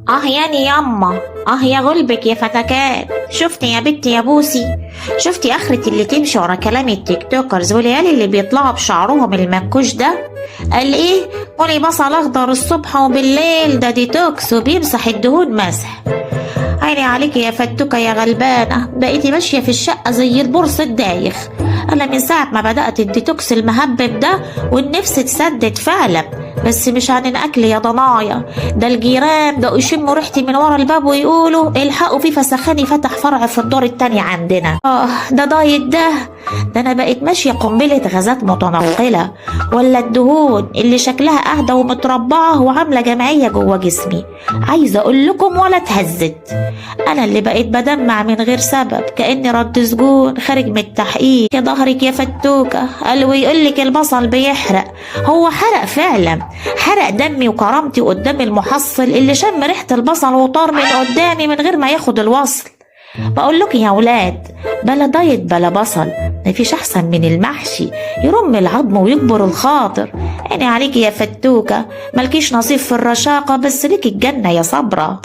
يعني ياما، يا غلبك يا فتكات. شفتي يا بنتي يا بوسي؟ شفتي اخرة اللي تمشي ورا كلام التيك توكرز والعيال اللي بيطلعوا بشعرهم المنكوش ده؟ قال ايه؟ كلي بصل اخضر الصبح وبالليل، ده ديتوكس وبيمسح الدهون مسح. عيني عليكي يا فتوكة يا غلبانة، بقيتي ماشية في الشقة زي البورص الدايخ. أنا من ساعة ما بدأت الديتوكس المهبب ده والنفس اتسدت فعلا، بس مش عن الأكل يا ضنايا، ده الجيران بقوا يشموا ريحتي من ورا الباب ويقولوا الحقوا في فسخاني فتح فرع في الدور التاني عندنا. ده دايت ده أنا بقيت ماشية قنبلة غازات متنقلة، ولا الدهون اللي شكلها قاعدة ومتربعة وعاملة جمعية جوه جسمي. عايزة أقول لكم ولا اتهزت، أنا اللي بقيت بدمع من غير سبب كأني رد سجون خارج من التحقيق. يا ظهرك يا فتوكة، قال ويقولك البصل بيحرق. هو حرق فعلا، حرق دمي وكرامتي قدام المحصل اللي شم ريحة البصل وطار من قدامي من غير ما ياخد الوصل. بقول لكم يا ولاد، بلا دايت بلا بصل، مفيش احسن من المحشي، يرم العظم ويكبر الخاطر. عيني عليكي يا فتوكة، ملكيش نصيب في الرشاقة بس ليكي الجنة يا صبرة.